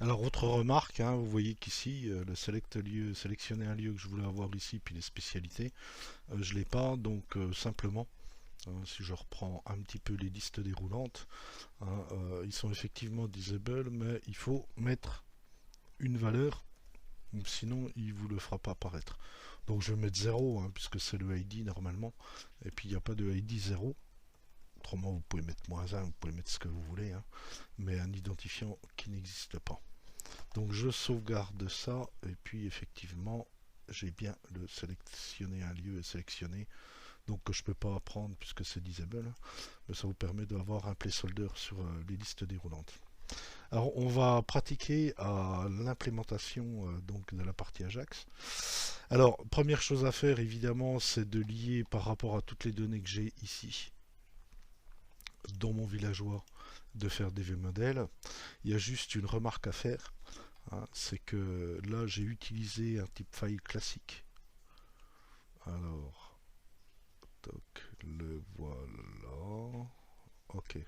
Alors, autre remarque, hein, vous voyez qu'ici, le select lieu, sélectionner un lieu que je voulais avoir ici, puis les spécialités, je l'ai pas, donc simplement, si je reprends un petit peu les listes déroulantes, hein, ils sont effectivement disable, mais il faut mettre une valeur, sinon il vous le fera pas apparaître. Donc je vais mettre 0, hein, puisque c'est le ID normalement, et puis il n'y a pas de ID 0. Autrement, vous pouvez mettre -1, vous pouvez mettre ce que vous voulez, hein, mais un identifiant qui n'existe pas. Donc je sauvegarde ça, et puis effectivement, j'ai bien le sélectionner un lieu et sélectionner, donc que je ne peux pas prendre puisque c'est disable, mais ça vous permet d'avoir un placeholder sur les listes déroulantes. Alors on va pratiquer à l'implémentation donc de la partie Ajax. Alors première chose à faire évidemment, c'est de lier par rapport à toutes les données que j'ai ici dans mon villageois, de faire des vmodèles. Il y a juste une remarque à faire, hein, c'est que là j'ai utilisé un type file classique. Alors, toc, le voilà. Ok.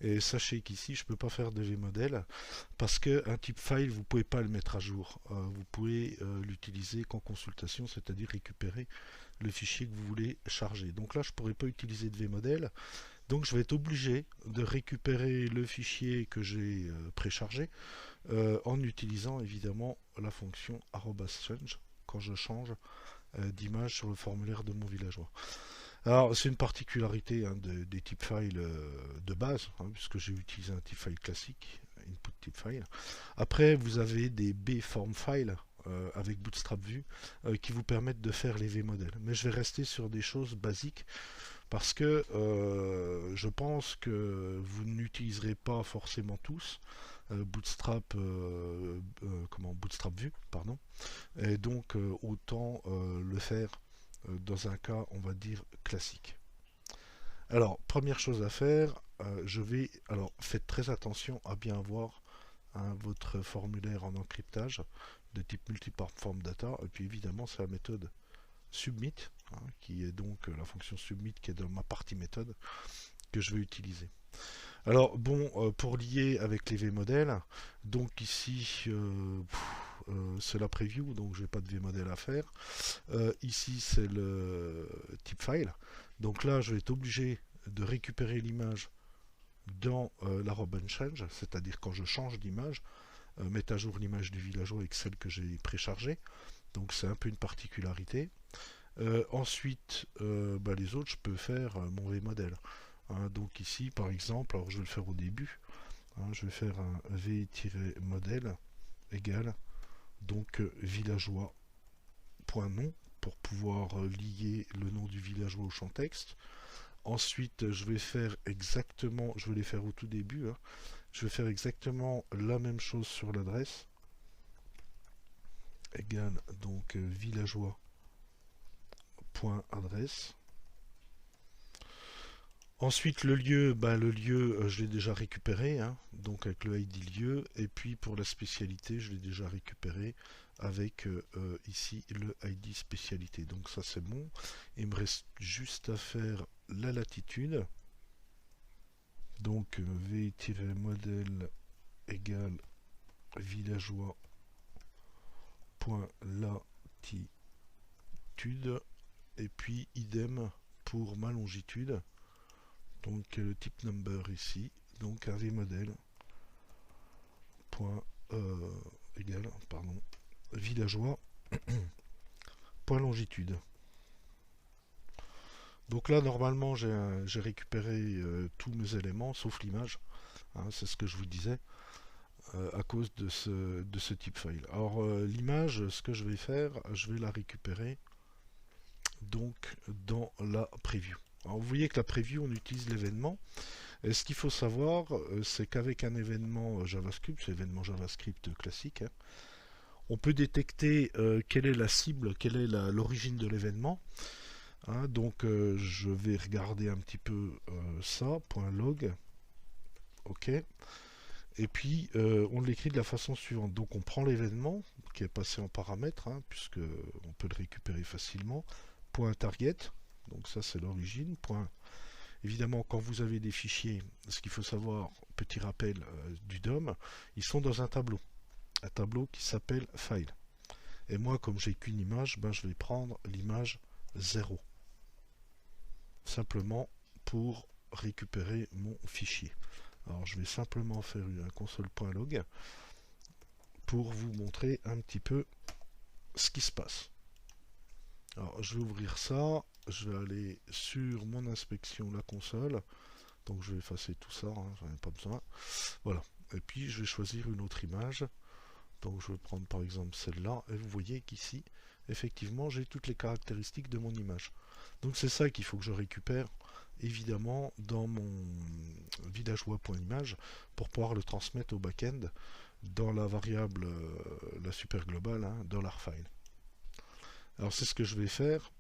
Et sachez qu'ici je ne peux pas faire de vmodèle parce qu'un type file vous ne pouvez pas le mettre à jour. Vous pouvez l'utiliser qu'en consultation, c'est-à-dire récupérer le fichier que vous voulez charger. Donc là je ne pourrais pas utiliser de vmodèle. Donc je vais être obligé de récupérer le fichier que j'ai préchargé en utilisant évidemment la fonction @change quand je change d'image sur le formulaire de mon villageois. Alors c'est une particularité, hein, des types files de base, hein, puisque j'ai utilisé un type file classique, input type file. Après vous avez des bform files avec Bootstrap Vue qui vous permettent de faire les vmodèles. Mais je vais rester sur des choses basiques parce que je pense que vous n'utiliserez pas forcément tous Bootstrap Vue, pardon, et donc autant le faire dans un cas, on va dire, classique. Alors, première chose à faire, alors faites très attention à bien avoir, hein, votre formulaire en encryptage de type multiform data, et puis évidemment c'est la méthode submit, hein, qui est donc la fonction submit qui est dans ma partie méthode que je vais utiliser. Alors bon, pour lier avec les vmodèles, donc ici c'est la preview, donc j'ai pas de vmodèle à faire. Ici c'est le type file, donc là je vais être obligé de récupérer l'image dans la change, c'est-à-dire quand je change d'image, mettre à jour l'image du villageois avec celle que j'ai préchargée. Donc c'est un peu une particularité. Ensuite, les autres, je peux faire mon vmodèle. Hein, donc ici, par exemple, alors je vais le faire au début. Hein, je vais faire un v-modèle égale donc villageois.nom pour pouvoir lier le nom du villageois au champ texte. Ensuite, je vais faire exactement, je vais les faire au tout début, hein, je vais faire exactement la même chose sur l'adresse égale donc villageois.adresse. Ensuite le lieu, je l'ai déjà récupéré, hein, donc avec le ID lieu, et puis pour la spécialité je l'ai déjà récupéré avec ici le ID spécialité. Donc ça c'est bon. Il me reste juste à faire la latitude. Donc v-modèle égale villageois.latitude, et puis idem pour ma longitude. Donc le type number ici, donc un vmodèle point égal, pardon, villageois point longitude. Donc là normalement j'ai récupéré tous mes éléments sauf l'image, hein, c'est ce que je vous disais, à cause de ce type file. Alors l'image, ce que je vais faire, je vais la récupérer donc dans la preview. Alors vous voyez que la preview, on utilise l'événement. Et ce qu'il faut savoir, c'est qu'avec un événement JavaScript, c'est l'événement JavaScript classique, hein, on peut détecter quelle est la cible, quelle est l'origine de l'événement. Hein, donc je vais regarder un petit peu ça, .log, ok. Et puis on l'écrit de la façon suivante. Donc on prend l'événement qui est passé en paramètre, hein, puisque on peut le récupérer facilement. .target, donc ça c'est l'origine. Évidemment, quand vous avez des fichiers, ce qu'il faut savoir, petit rappel du DOM, ils sont dans un tableau. un tableau qui s'appelle File. Et moi, comme j'ai qu'une image, ben, je vais prendre l'image 0. Simplement pour récupérer mon fichier. Alors je vais simplement faire un console.log pour vous montrer un petit peu ce qui se passe. Alors je vais ouvrir ça, je vais aller sur mon inspection la console, donc je vais effacer tout ça, hein, j'en ai pas besoin. Voilà, et puis je vais choisir une autre image, donc je vais prendre par exemple celle-là, et vous voyez qu'ici, effectivement, j'ai toutes les caractéristiques de mon image. Donc c'est ça qu'il faut que je récupère, évidemment, dans mon villageois.image pour pouvoir le transmettre au back-end dans la variable, la super globale, hein, $file. Alors c'est ce que je vais faire.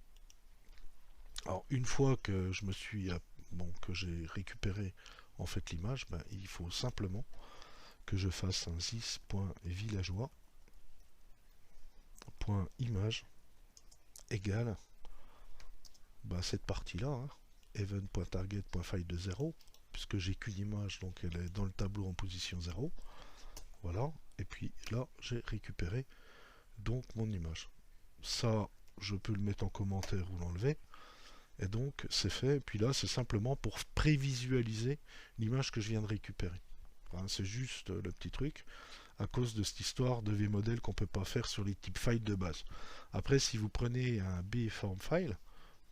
Alors une fois que je me suis, que j'ai récupéré en fait l'image, ben, il faut simplement que je fasse un sys.villageois.image égale cette partie-là, hein, event.target.file de 0, puisque j'ai qu'une image, donc elle est dans le tableau en position 0. Voilà, et puis là j'ai récupéré donc mon image. Ça, je peux le mettre en commentaire ou l'enlever. Et donc c'est fait, et puis là c'est simplement pour prévisualiser l'image que je viens de récupérer. Enfin, c'est juste le petit truc, à cause de cette histoire de vmodel qu'on ne peut pas faire sur les types files de base. Après, si vous prenez un bform file,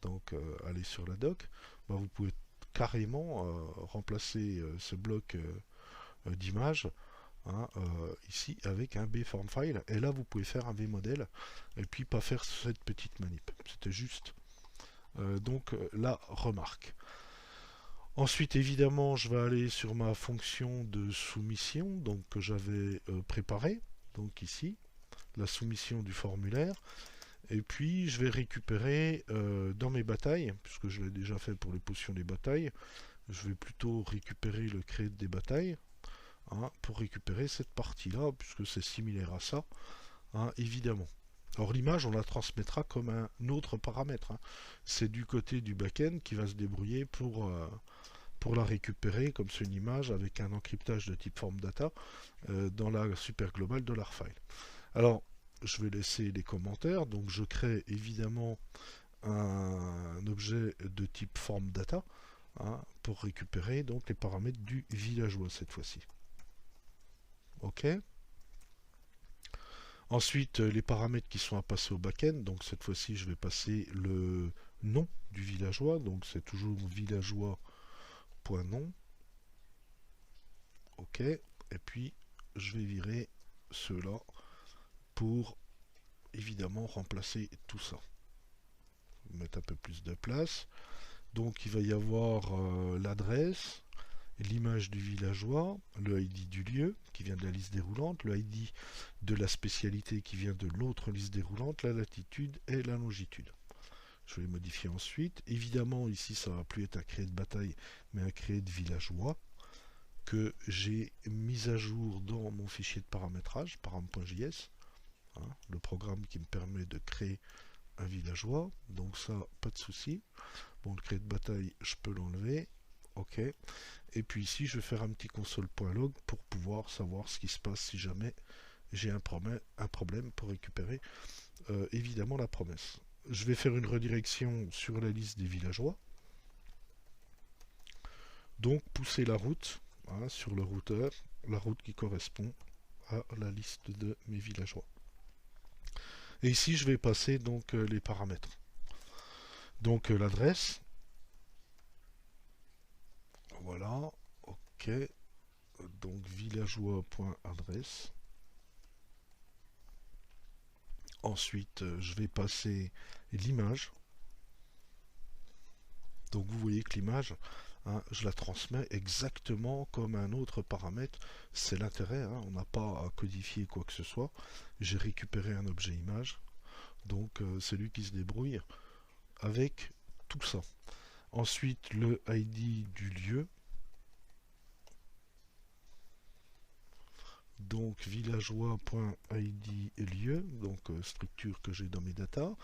donc allez sur la doc, vous pouvez carrément remplacer ce bloc d'image, hein, ici avec un bform file, et là vous pouvez faire un vmodel et puis pas faire cette petite manip. C'était juste la remarque. Ensuite, évidemment, je vais aller sur ma fonction de soumission, donc que j'avais préparée, donc ici, la soumission du formulaire. Et puis, je vais récupérer dans mes batailles, puisque je l'ai déjà fait pour les potions des batailles, je vais plutôt récupérer le create des batailles, hein, pour récupérer cette partie-là, puisque c'est similaire à ça, hein, évidemment. Alors l'image, on la transmettra comme un autre paramètre, hein. C'est du côté du back-end qui va se débrouiller pour la récupérer comme c'est une image avec un encryptage de type form data dans la super globale $file. Alors, je vais laisser les commentaires. Donc, je crée évidemment un objet de type form data, hein, pour récupérer donc les paramètres du villageois cette fois-ci. OK. Ensuite, les paramètres qui sont à passer au back-end. Donc, cette fois-ci, je vais passer le nom du villageois. Donc, c'est toujours villageois.nom. OK. Et puis, je vais virer ceux-là pour évidemment remplacer tout ça. Mettre un peu plus de place. Donc, il va y avoir l'adresse, l'image du villageois, le ID du lieu qui vient de la liste déroulante, le ID de la spécialité qui vient de l'autre liste déroulante, la latitude et la longitude. Je vais modifier ensuite. Évidemment, ici, ça ne va plus être un créé de bataille, mais un créé de villageois que j'ai mis à jour dans mon fichier de paramétrage, param.js, hein, le programme qui me permet de créer un villageois. Donc ça, pas de souci. Bon, le créé de bataille, je peux l'enlever. OK. Et puis ici, je vais faire un petit console.log pour pouvoir savoir ce qui se passe si jamais j'ai un problème pour récupérer évidemment la promesse. Je vais faire une redirection sur la liste des villageois. Donc pousser la route, hein, sur le routeur, la route qui correspond à la liste de mes villageois. Et ici, je vais passer donc les paramètres. Donc l'adresse. Voilà. OK. Donc villageois.adresse. Ensuite, je vais passer l'image. Donc vous voyez que l'image, hein, je la transmets exactement comme un autre paramètre. C'est l'intérêt, hein, on n'a pas à codifier quoi que ce soit. J'ai récupéré un objet image. Donc c'est lui qui se débrouille avec tout ça. Ensuite, le ID du lieu. Donc villageois.id lieu, donc structure que j'ai dans mes data.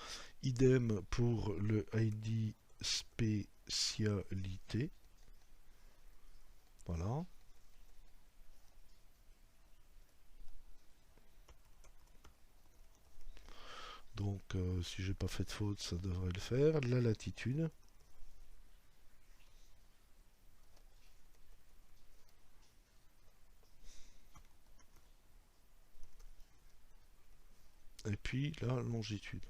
Idem pour le ID spécialité. Voilà. Donc si j'ai pas fait de faute, ça devrait le faire. La latitude. Et puis la longitude.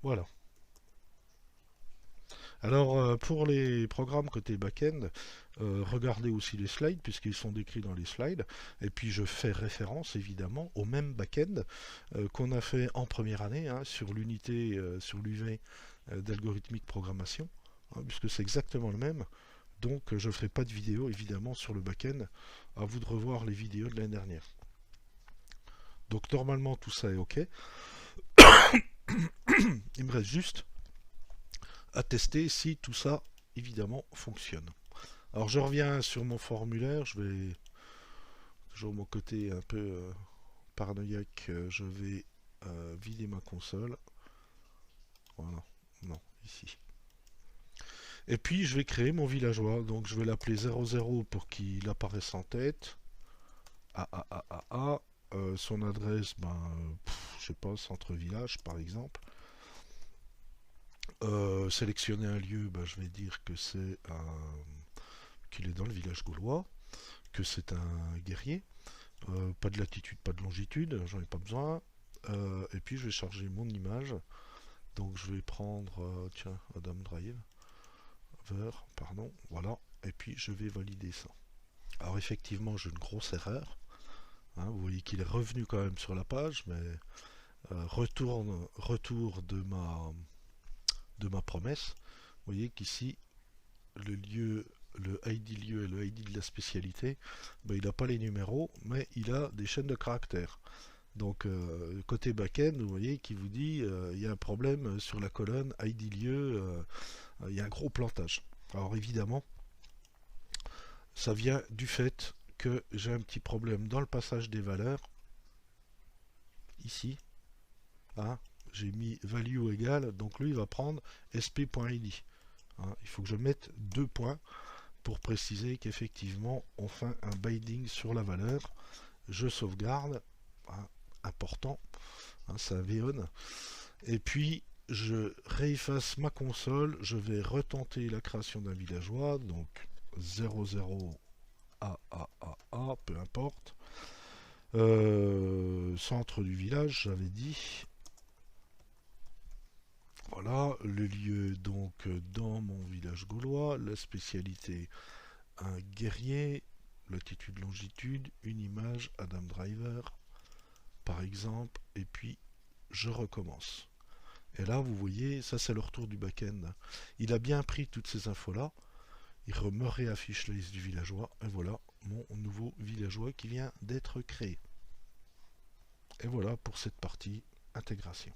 Voilà. Alors pour les programmes côté back-end, regardez aussi les slides puisqu'ils sont décrits dans les slides. Et puis je fais référence évidemment au même back-end qu'on a fait en première année hein, sur l'unité, sur l'UV d'algorithmique programmation, hein, puisque c'est exactement le même. Donc je ne ferai pas de vidéo évidemment sur le back-end. À vous de revoir les vidéos de l'année dernière. Donc normalement tout ça est OK. Il me reste juste à tester si tout ça évidemment fonctionne. Alors je reviens sur mon formulaire, je vais toujours mon côté un peu paranoïaque, je vais vider ma console. Voilà, non, ici. Et puis je vais créer mon villageois, donc je vais l'appeler 00 pour qu'il apparaisse en tête. Son adresse, ben, je sais pas, centre-village par exemple. Sélectionner un lieu, ben, je vais dire que c'est qu'il est dans le village gaulois, que c'est un guerrier. Pas de latitude, pas de longitude, j'en ai pas besoin. Et puis je vais charger mon image. Donc je vais prendre, tiens, Adam Driver, pardon, voilà. Et puis je vais valider ça. Alors effectivement, j'ai une grosse erreur. Hein, vous voyez qu'il est revenu quand même sur la page, mais retour de ma promesse. Vous voyez qu'ici, le lieu, le ID lieu et le ID de la spécialité, ben, il n'a pas les numéros, mais il a des chaînes de caractères. Donc côté back-end, vous voyez qu'il vous dit il y a un problème sur la colonne ID lieu, il y a un gros plantage. Alors évidemment, ça vient du fait que j'ai un petit problème dans le passage des valeurs. Ici, hein, j'ai mis value égale, donc lui il va prendre sp.id. Hein, il faut que je mette 2 points pour préciser qu'effectivement on fait un binding sur la valeur. Je sauvegarde, hein, important, hein, ça véonne. Et puis je réefface ma console, je vais retenter la création d'un villageois, donc 00 A, peu importe. Centre du village, j'avais dit. Voilà, le lieu donc dans mon village gaulois, la spécialité un guerrier, latitude, longitude, une image, Adam Driver, par exemple, et puis je recommence. Et là, vous voyez, ça c'est le retour du back-end. Il a bien pris toutes ces infos-là, il me réaffiche la liste du villageois, et voilà mon nouveau villageois qui vient d'être créé. Et voilà pour cette partie intégration.